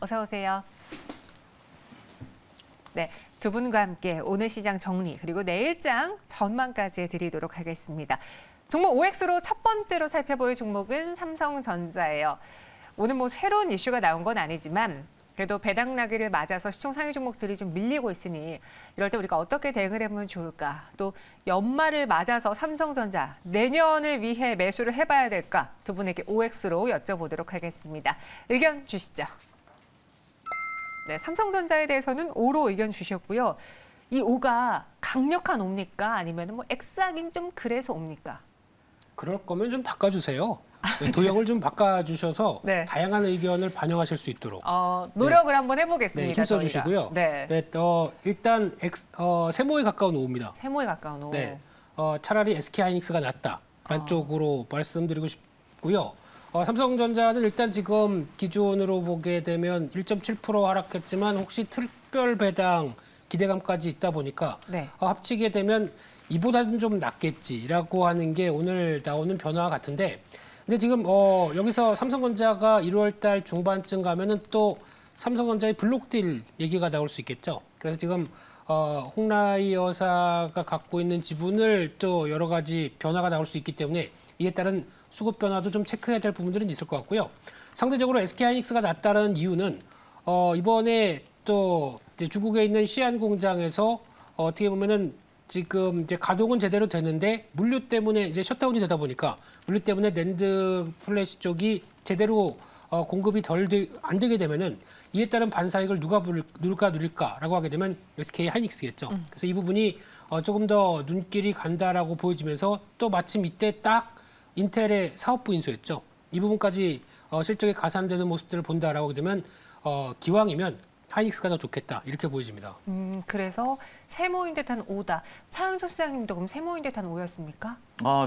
어서 오세요. 네, 두 분과 함께 오늘 시장 정리 그리고 내일장 전망까지 해드리도록 하겠습니다. 종목 OX로 첫 번째로 살펴볼 종목은 삼성전자예요. 오늘 새로운 이슈가 나온 건 아니지만 그래도 배당나기를 맞아서 시총 상위 종목들이 좀 밀리고 있으니 이럴 때 우리가 어떻게 대응을 해보면 좋을까? 또 연말을 맞아서 삼성전자 내년을 위해 매수를 해봐야 될까? 두 분에게 OX로 여쭤보도록 하겠습니다. 의견 주시죠. 네, 삼성전자에 대해서는 O로 의견 주셨고요. 이 O가 강력한 O입니까? 아니면 X하긴 좀 그래서 O입니까? 그럴 거면 좀 바꿔주세요. 도형을 좀 바꿔주셔서 네. 다양한 의견을 반영하실 수 있도록 노력을 한번 해보겠습니다. 네, 힘써주시고요. 네. 일단 세모에 가까운 O입니다. 세모에 가까운 O. 네, 차라리 SK하이닉스가 낫다라는 쪽으로 말씀드리고 싶고요. 삼성전자는 일단 지금 기준으로 보게 되면 1.7% 하락했지만 혹시 특별 배당 기대감까지 있다 보니까 네. 합치게 되면 이보다는 좀 낫겠지라고 하는 게 오늘 나오는 변화 같은데, 근데 지금 여기서 삼성전자가 1월 달 중반쯤 가면은 또 삼성전자의 블록딜 얘기가 나올 수 있겠죠. 그래서 지금 홍라희 여사가 갖고 있는 지분을 또 여러 가지 변화가 나올 수 있기 때문에 이에 따른 수급 변화도 좀 체크해야 될 부분들은 있을 것 같고요. 상대적으로 SK하이닉스가 낫다는 이유는 이번에 또 이제 중국에 있는 시안 공장에서 어떻게 보면은 지금 이제 가동은 제대로 되는데 물류 때문에 이제 셧다운이 되다 보니까 물류 때문에 낸드 플래시 쪽이 제대로 공급이 안 되게 되면은 이에 따른 반사익을 누가 누릴까라고 하게 되면 SK 하이닉스겠죠. 그래서 이 부분이 조금 더 눈길이 간다라고 보여지면서 또 마침 이때 딱 인텔의 사업부 인수했죠. 이 부분까지 실적에 가산되는 모습들을 본다라고 하게 되면 기왕이면 하이닉스가 더 좋겠다 이렇게 보여집니다. 그래서 세모인 듯한 O다. 차은수 시장님도 그럼 세모인 듯한 O였습니까?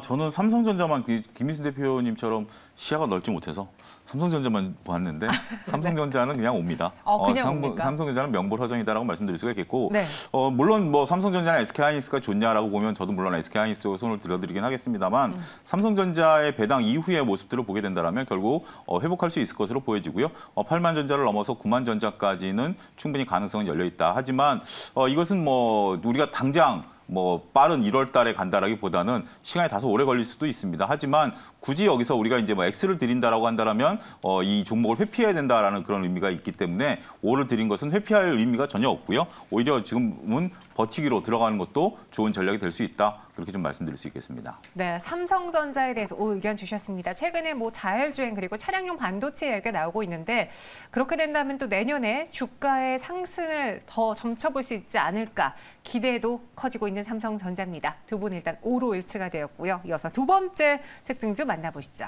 저는 삼성전자만 김민수 대표님처럼 시야가 넓지 못해서 삼성전자만 봤는데 삼성전자는 그냥 옵니다. 그냥 옵니까? 삼성전자는 명불허전이다라고 말씀드릴 수가 있겠고, 네. 물론 삼성전자나 SK하이닉스가 좋냐라고 보면 저도 물론 SK하이닉스 쪽에 손을 들어드리긴 하겠습니다만 삼성전자의 배당 이후의 모습들을 보게 된다면 결국 회복할 수 있을 것으로 보여지고요. 8만 전자를 넘어서 9만 전자까지는 충분히 가능성은 열려 있다. 하지만 이것은 우리가 당장 빠른 1월 달에 간다라기보다는 시간이 다소 오래 걸릴 수도 있습니다. 하지만 굳이 여기서 우리가 이제 X를 드린다라고 한다면 이 종목을 회피해야 된다라는 그런 의미가 있기 때문에 O를 드린 것은 회피할 의미가 전혀 없고요. 오히려 지금은 버티기로 들어가는 것도 좋은 전략이 될 수 있다. 그렇게 좀 말씀드릴 수 있겠습니다. 네, 삼성전자에 대해서 O 의견 주셨습니다. 최근에 자율주행 그리고 차량용 반도체 얘기가 나오고 있는데 그렇게 된다면 또 내년에 주가의 상승을 더 점쳐볼 수 있지 않을까 기대도 커지고 있는 삼성전자입니다. 두 분 일단 O로 일치가 되었고요. 이어서 두 번째 특징주 만나보시죠.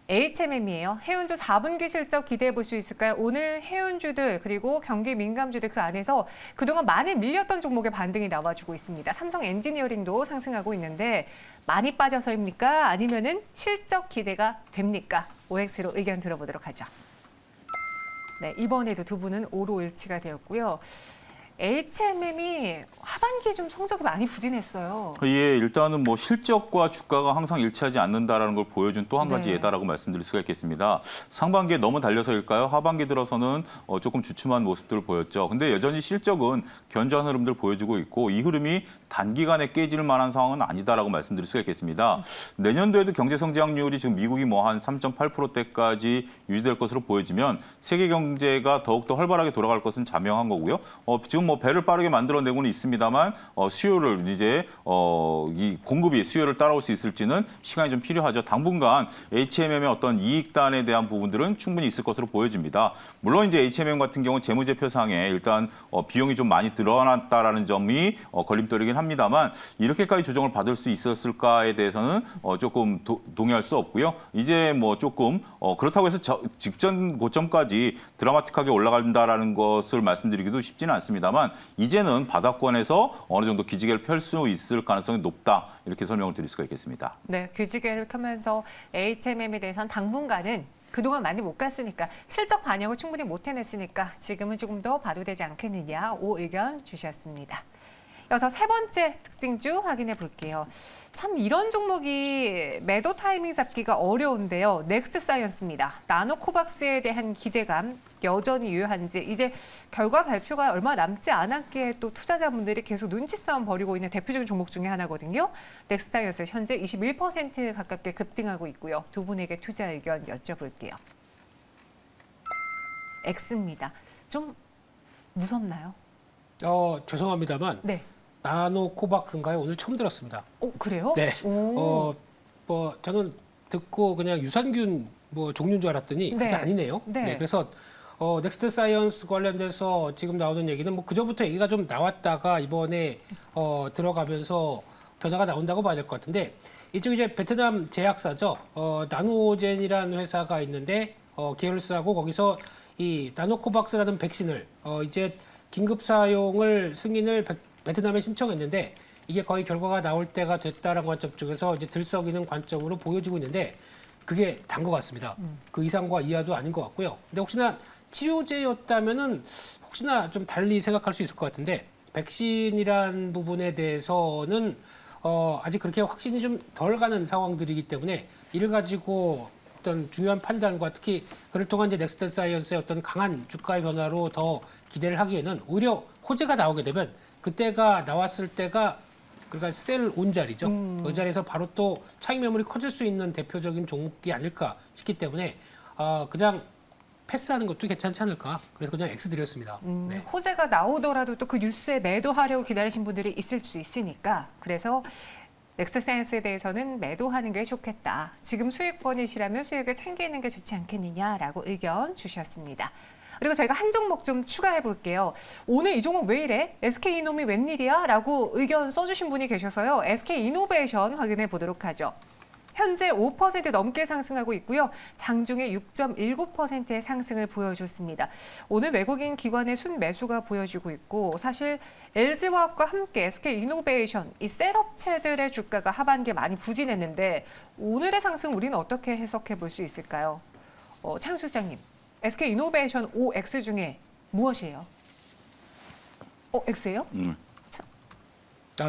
HMM이에요. 해운주 4분기 실적 기대해 볼 수 있을까요? 오늘 해운주들 그리고 경기 민감주들 그 안에서 그동안 많이 밀렸던 종목의 반등이 나와주고 있습니다. 삼성 엔지니어링도 상승하고 있는데 많이 빠져서입니까? 아니면은 실적 기대가 됩니까? OX로 의견 들어보도록 하죠. 네, 이번에도 두 분은 O로 일치가 되었고요. HMM이 하반기에 좀 성적이 많이 부진했어요. 예, 일단은 실적과 주가가 항상 일치하지 않는다라는 걸 보여준 또 한 가지 예다라고 말씀드릴 수가 있겠습니다. 상반기에 너무 달려서일까요? 하반기 들어서는 조금 주춤한 모습들을 보였죠. 근데 여전히 실적은 견조한 흐름들 보여주고 있고 이 흐름이 단기간에 깨질 만한 상황은 아니다라고 말씀드릴 수가 있겠습니다. 내년도에도 경제 성장률이 지금 미국이 한 3.8%대까지 유지될 것으로 보여지면 세계 경제가 더욱더 활발하게 돌아갈 것은 자명한 거고요. 지금 배를 빠르게 만들어내고는 있습니다만 수요를 이제 이 공급이 수요를 따라올 수 있을지는 시간이 좀 필요하죠. 당분간 HMM의 어떤 이익단에 대한 부분들은 충분히 있을 것으로 보여집니다. 물론 이제 HMM 같은 경우는 재무제표상에 일단 비용이 좀 많이 늘어났다라는 점이 걸림돌이긴 합니다만 이렇게까지 조정을 받을 수 있었을까에 대해서는 조금 동의할 수 없고요. 이제 조금 그렇다고 해서 직전 고점까지 드라마틱하게 올라간다라는 것을 말씀드리기도 쉽지는 않습니다만 이제는 바닥권에서 어느 정도 기지개를 펼 수 있을 가능성이 높다. 이렇게 설명을 드릴 수가 있겠습니다. 네, 기지개를 펴면서 HMM에 대해서는 당분간은 그동안 많이 못 갔으니까 실적 반영을 충분히 못 해냈으니까 지금은 조금 더 봐도 되지 않겠느냐. O 의견 주셨습니다. 이어서 세 번째 특징주 확인해 볼게요. 참 이런 종목이 매도 타이밍 잡기가 어려운데요. 넥스트 사이언스입니다. 나노코박스에 대한 기대감 여전히 유효한지 이제 결과 발표가 얼마 남지 않았기에 또 투자자분들이 계속 눈치 싸움 벌이고 있는 대표적인 종목 중에 하나거든요. 넥스트 사이언스 현재 21% 가깝게 급등하고 있고요. 두 분에게 투자 의견 여쭤볼게요. X입니다. 좀 무섭나요? 죄송합니다만 네. 나노코박스인가요? 오늘 처음 들었습니다. 그래요? 네. 오. 저는 듣고 그냥 유산균 종류인 줄 알았더니 그게 네. 아니네요. 네. 그래서 넥스트 사이언스 관련돼서 지금 나오는 얘기는 그전부터 얘기가 좀 나왔다가 이번에 들어가면서 변화가 나온다고 봐야 될 것 같은데 이쪽 이제 베트남 제약사죠. 나노젠이라는 회사가 있는데 계열사고 거기서 이 나노코박스라는 백신을 이제 긴급 사용을 승인을 베트남에 신청했는데 이게 거의 결과가 나올 때가 됐다라는 관점 쪽에서 이제 들썩이는 관점으로 보여지고 있는데 그게 단 것 같습니다. 그 이상과 이하도 아닌 것 같고요. 근데 혹시나 치료제였다면은 혹시나 좀 달리 생각할 수 있을 것 같은데 백신이란 부분에 대해서는 아직 그렇게 확신이 좀 덜 가는 상황들이기 때문에 이를 가지고 어떤 중요한 판단과 특히 그를 통한 이제 넥스트 사이언스의 어떤 강한 주가의 변화로 더 기대를 하기에는 오히려 호재가 나오게 되면 그때가 나왔을 때가 그러니까 셀 온 자리죠. 그 자리에서 바로 또 차익 매물이 커질 수 있는 대표적인 종목이 아닐까 싶기 때문에 그냥 패스하는 것도 괜찮지 않을까. 그래서 그냥 X 드렸습니다. 네. 호재가 나오더라도 또 그 뉴스에 매도하려고 기다리신 분들이 있을 수 있으니까 그래서 넥스트 사이언스에 대해서는 매도하는 게 좋겠다. 지금 수익권이시라면 수익을 챙기는 게 좋지 않겠느냐라고 의견 주셨습니다. 그리고 저희가 한 종목 좀 추가해 볼게요. 오늘 이 종목 왜 이래? SK이노미 웬일이야? 라고 의견 써주신 분이 계셔서요. SK이노베이션 확인해 보도록 하죠. 현재 5% 넘게 상승하고 있고요. 장중에 6.19%의 상승을 보여줬습니다. 오늘 외국인 기관의 순매수가 보여지고 있고 사실 LG화학과 함께 SK이노베이션, 이 셀업체들의 주가가 하반기에 많이 부진했는데 오늘의 상승 우리는 어떻게 해석해 볼 수 있을까요? 창 실장님, SK이노베이션 OX 중에 무엇이에요? X예요?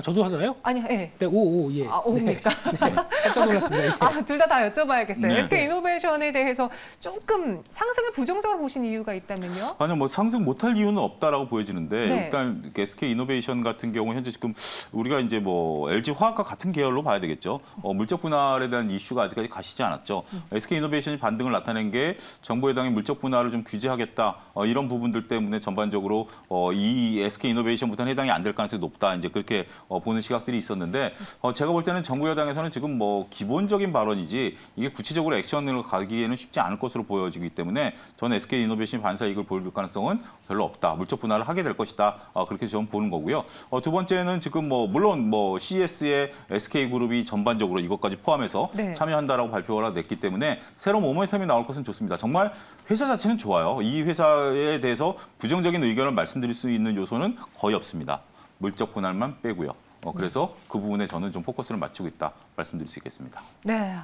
저도 하나요? 아니요, 예. 네, 예. O입니까? 네. 깜짝 놀랐습니다. 둘 다 여쭤봐야겠어요. 네. SK이노베이션에 대해서 조금 상승을 부정적으로 보신 이유가 있다면요? 아니요, 상승 못할 이유는 없다라고 보여지는데 네. 일단 SK이노베이션 같은 경우 현재 지금 우리가 이제 LG화학과 같은 계열로 봐야 되겠죠. 물적 분할에 대한 이슈가 아직까지 가시지 않았죠. SK이노베이션이 반등을 나타낸 게 정부 여당이 물적 분할을 좀 규제하겠다 이런 부분들 때문에 전반적으로 이 SK이노베이션부터는 해당이 안 될 가능성이 높다. 이제 그렇게 보는 시각들이 있었는데 제가 볼 때는 정부 여당에서는 지금 기본적인 발언이지 이게 구체적으로 액션을 가기에는 쉽지 않을 것으로 보여지기 때문에 저는 SK이노베이션이 반사 이익을 보일 가능성은 별로 없다. 물적 분할을 하게 될 것이다. 그렇게 저는 보는 거고요. 두 번째는 지금 물론 CES의 SK그룹이 전반적으로 이것까지 포함해서 네. 참여한다라고 발표를 냈기 때문에 새로운 모멘텀이 나올 것은 좋습니다. 정말 회사 자체는 좋아요. 이 회사에 대해서 부정적인 의견을 말씀드릴 수 있는 요소는 거의 없습니다. 물적 분할만 빼고요. 그래서 그 부분에 저는 좀 포커스를 맞추고 있다 말씀드릴 수 있겠습니다. 네,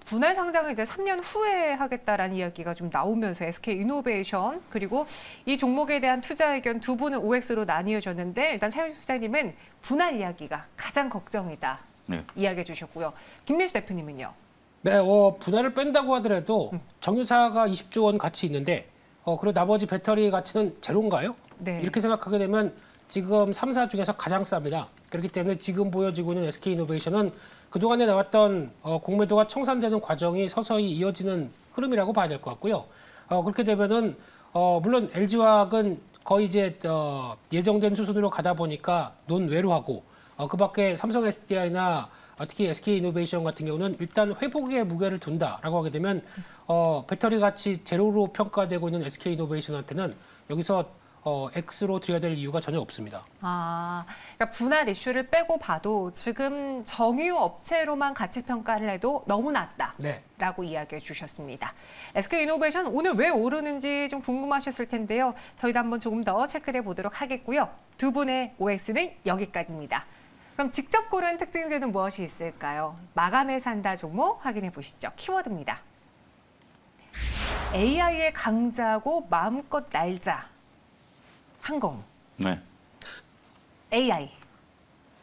분할 상장을 이제 3년 후에 하겠다라는 이야기가 좀 나오면서 SK이노베이션 그리고 이 종목에 대한 투자 의견 두 분은 OX로 나뉘어졌는데 일단 차윤 소장님은 분할 이야기가 가장 걱정이다 네. 이야기해 주셨고요. 김민수 대표님은요? 네, 분할을 뺀다고 하더라도 정유사가 20조 원 가치 있는데 그리고 나머지 배터리 가치는 제로인가요? 네. 이렇게 생각하게 되면 지금 3사 중에서 가장 쌉니다. 그렇기 때문에 지금 보여지고 있는 SK이노베이션은 그동안에 나왔던 공매도가 청산되는 과정이 서서히 이어지는 흐름이라고 봐야 될 것 같고요. 그렇게 되면은 물론 LG화학은 거의 이제 예정된 수순으로 가다 보니까 논외로 하고 그 밖에 삼성 SDI나 특히 SK이노베이션 같은 경우는 일단 회복에 무게를 둔다라고 하게 되면 배터리 가치 제로로 평가되고 있는 SK이노베이션한테는 여기서 X로 드려야 될 이유가 전혀 없습니다. 그러니까 분할 이슈를 빼고 봐도 지금 정유 업체로만 가치 평가를 해도 너무 낮다. 네. 라고 이야기해 주셨습니다. SK이노베이션 오늘 왜 오르는지 좀 궁금하셨을 텐데요. 저희도 한번 조금 더 체크를 해보도록 하겠고요. 두 분의 OX는 여기까지입니다. 그럼 직접 고른 특징주는 무엇이 있을까요? 마감에 산다 종목 확인해 보시죠. 키워드입니다. AI의 강자고 마음껏 날자. 항공. 네. AI.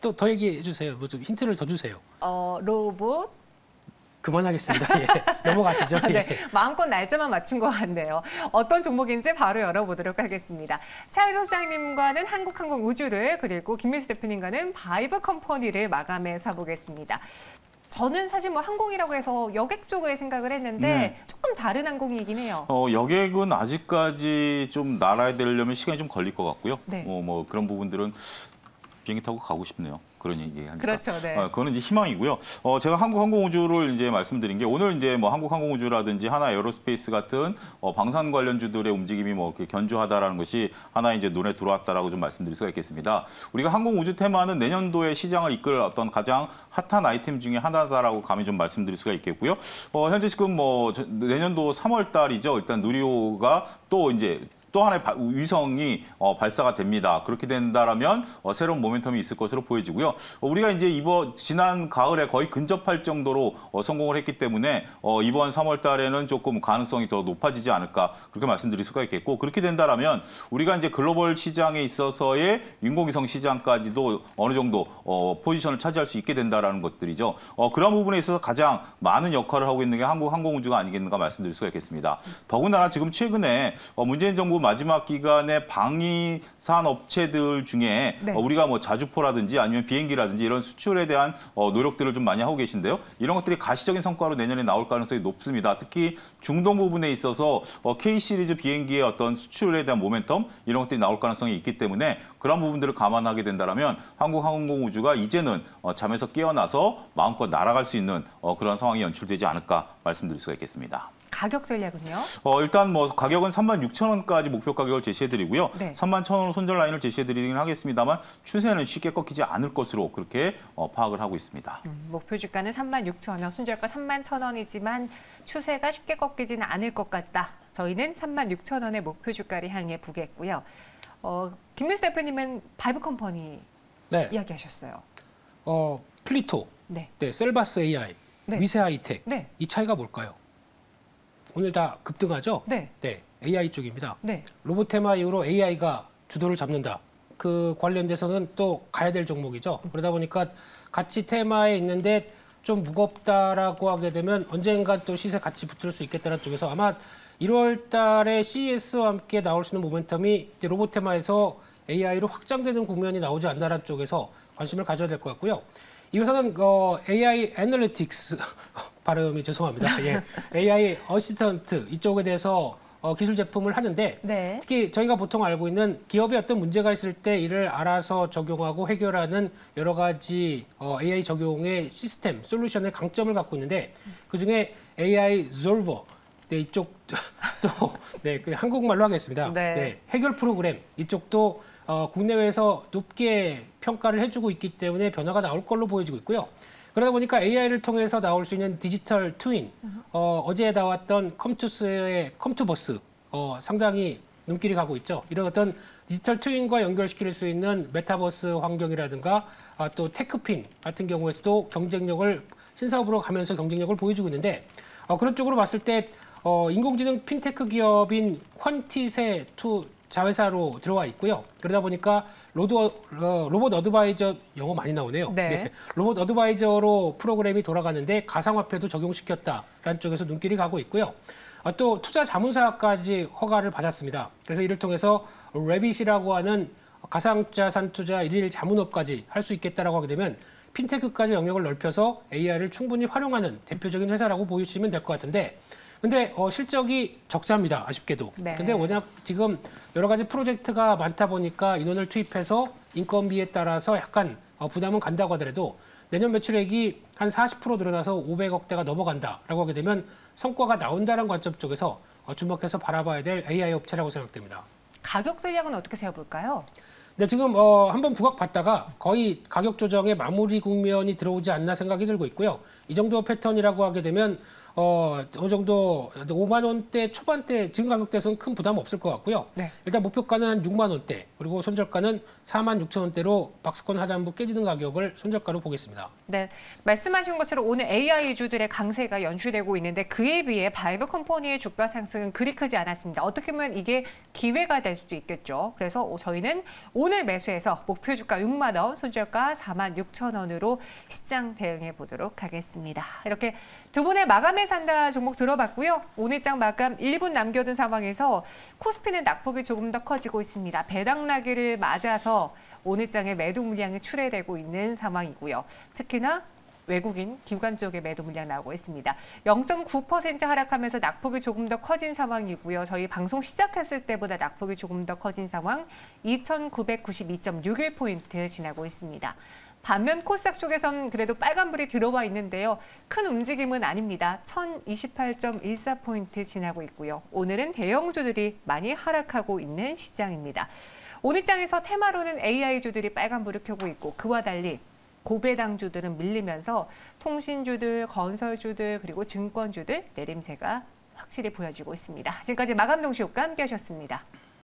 또 더 얘기해 주세요. 뭐 좀 힌트를 더 주세요. 로봇. 그만하겠습니다. 예. 넘어가시죠. 네, 예. 마음껏 날짜만 맞춘 것 같네요. 어떤 종목인지 바로 열어보도록 하겠습니다. 차유서 소장님과는 한국항공우주를 그리고 김민수 대표님과는 바이브 컴퍼니를 마감해 사보겠습니다. 저는 사실 뭐 항공이라고 해서 여객 쪽을 생각을 했는데 조금 다른 항공이긴 해요. 여객은 아직까지 좀 날아야 되려면 시간이 좀 걸릴 것 같고요. 네. 뭐 그런 부분들은 비행기 타고 가고 싶네요. 그런 얘기하니까. 그렇죠, 네. 그거는 이제 희망이고요. 제가 한국항공우주를 이제 말씀드린 게 오늘 이제 뭐 한국항공우주라든지 하나 에어로스페이스 같은 방산 관련주들의 움직임이 뭐 이렇게 견조하다라는 것이 하나 이제 눈에 들어왔다라고 좀 말씀드릴 수가 있겠습니다. 우리가 항공우주 테마는 내년도에 시장을 이끌 어떤 가장 핫한 아이템 중에 하나다라고 감히 좀 말씀드릴 수가 있겠고요. 현재 지금 뭐 내년도 3월 달이죠. 일단 누리호가 또 이제 또 하나의 위성이 발사가 됩니다. 그렇게 된다라면 새로운 모멘텀이 있을 것으로 보여지고요. 우리가 이제 지난 가을에 거의 근접할 정도로 성공을 했기 때문에 이번 3월 달에는 조금 가능성이 더 높아지지 않을까 그렇게 말씀드릴 수가 있겠고 그렇게 된다라면 우리가 이제 글로벌 시장에 있어서의 인공위성 시장까지도 어느 정도 포지션을 차지할 수 있게 된다라는 것들이죠. 그런 부분에 있어서 가장 많은 역할을 하고 있는 게 한국항공우주가 아니겠는가 말씀드릴 수가 있겠습니다. 더군다나 지금 최근에 문재인 정부 마지막 기간에 방위산 업체들 중에 네. 우리가 뭐 자주포라든지 아니면 비행기라든지 이런 수출에 대한 노력들을 좀 많이 하고 계신데요. 이런 것들이 가시적인 성과로 내년에 나올 가능성이 높습니다. 특히 중동 부분에 있어서 K-시리즈 비행기의 어떤 수출에 대한 모멘텀 이런 것들이 나올 가능성이 있기 때문에 그런 부분들을 감안하게 된다면 한국항공우주가 이제는 잠에서 깨어나서 마음껏 날아갈 수 있는 그런 상황이 연출되지 않을까 말씀드릴 수가 있겠습니다. 가격 전략은요? 일단 뭐 가격은 36,000원까지 목표 가격을 제시해드리고요. 네. 31,000원 손절 라인을 제시해드리긴 하겠습니다만 추세는 쉽게 꺾이지 않을 것으로 그렇게 파악을 하고 있습니다. 목표 주가는 36,000원, 손절가 31,000원이지만 추세가 쉽게 꺾이지는 않을 것 같다. 저희는 36,000원의 목표 주가를 향해 보겠고요. 김민수 대표님은 바이브 컴퍼니 네. 이야기하셨어요. 플리토, 네. 네, 셀바스 AI, 네. 위세 하이텍 네. 이 차이가 뭘까요? 오늘 다 급등하죠? 네. 네, AI 쪽입니다. 네. 로봇 테마 이후로 AI가 주도를 잡는다. 그 관련돼서는 또 가야 될 종목이죠. 그러다 보니까 같이 테마에 있는데 좀 무겁다라고 하게 되면 언젠가 또 시세 같이 붙을 수 있겠다는 쪽에서 아마 1월 달에 CES와 함께 나올 수 있는 모멘텀이 이제 로봇 테마에서 AI로 확장되는 국면이 나오지 않나라는 쪽에서 관심을 가져야 될 것 같고요. 이 회사는 AI 애널리틱스 발음이 죄송합니다. 예. AI 어시스턴트 이쪽에 대해서 기술 제품을 하는데 네. 특히 저희가 보통 알고 있는 기업에 어떤 문제가 있을 때 이를 알아서 적용하고 해결하는 여러 가지 AI 적용의 시스템, 솔루션의 강점을 갖고 있는데 그중에 AI 솔버 네, 이쪽 또 네, 한국말로 하겠습니다. 네. 네, 해결 프로그램 이쪽도 국내외에서 높게 평가를 해주고 있기 때문에 변화가 나올 걸로 보여지고 있고요. 그러다 보니까 AI를 통해서 나올 수 있는 디지털 트윈, 어제 나왔던 컴투스의 컴투버스 상당히 눈길이 가고 있죠. 이런 어떤 디지털 트윈과 연결시킬 수 있는 메타버스 환경이라든가 또 테크핀 같은 경우에서도 경쟁력을 신사업으로 가면서 경쟁력을 보여주고 있는데 그런 쪽으로 봤을 때 인공지능 핀테크 기업인 퀀티세 투 자회사로 들어와 있고요. 그러다 보니까 로봇 어드바이저 영어 많이 나오네요. 네. 네. 로봇 어드바이저로 프로그램이 돌아가는데 가상화폐도 적용시켰다라는 쪽에서 눈길이 가고 있고요. 또 투자 자문사까지 허가를 받았습니다. 그래서 이를 통해서 레빗이라고 하는 가상자산 투자 일일 자문업까지 할 수 있겠다라고 하게 되면 핀테크까지 영역을 넓혀서 AI를 충분히 활용하는 대표적인 회사라고 보여주시면 될 것 같은데 근데 실적이 적자입니다. 아쉽게도. 네. 근데 워낙 지금 여러 가지 프로젝트가 많다 보니까 인원을 투입해서 인건비에 따라서 약간 부담은 간다고 하더라도 내년 매출액이 한 40% 늘어나서 500억대가 넘어간다라고 하게 되면 성과가 나온다는 관점 쪽에서 주목해서 바라봐야 될 AI 업체라고 생각됩니다. 가격 전략은 어떻게 세워볼까요? 네, 지금 한번 부각받다가 거의 가격 조정의 마무리 국면이 들어오지 않나 생각이 들고 있고요. 이 정도 패턴이라고 하게 되면 어느 정도 5만 원대 초반대 지금 가격대에서는 큰 부담 없을 것 같고요. 네. 일단 목표가는 6만 원대 그리고 손절가는 4만 6천 원대로 박스권 하단부 깨지는 가격을 손절가로 보겠습니다. 네, 말씀하신 것처럼 오늘 AI주들의 강세가 연출되고 있는데 그에 비해 바이브 컴퍼니의 주가 상승은 그리 크지 않았습니다. 어떻게 보면 이게 기회가 될 수도 있겠죠. 그래서 저희는 오늘 매수해서 목표 주가 6만 원, 손절가 4만 6천 원으로 시장 대응해 보도록 하겠습니다. 이렇게 두 분의 마감에 산다 종목 들어봤고요. 오늘 장 마감 1분 남겨둔 상황에서 코스피는 낙폭이 조금 더 커지고 있습니다. 배당나기를 맞아서 오늘 장에 매도 물량이 출회되고 있는 상황이고요. 특히나 외국인 기관 쪽에 매도 물량 나오고 있습니다. 0.9% 하락하면서 낙폭이 조금 더 커진 상황이고요. 저희 방송 시작했을 때보다 낙폭이 조금 더 커진 상황 2,992.61포인트 지나고 있습니다. 반면 코스닥 쪽에선 그래도 빨간불이 들어와 있는데요. 큰 움직임은 아닙니다. 1,028.14포인트 지나고 있고요. 오늘은 대형주들이 많이 하락하고 있는 시장입니다. 오늘 장에서 테마로는 AI주들이 빨간불을 켜고 있고 그와 달리 고배당주들은 밀리면서 통신주들, 건설주들, 그리고 증권주들 내림세가 확실히 보여지고 있습니다. 지금까지 마감동시효과 함께 하셨습니다.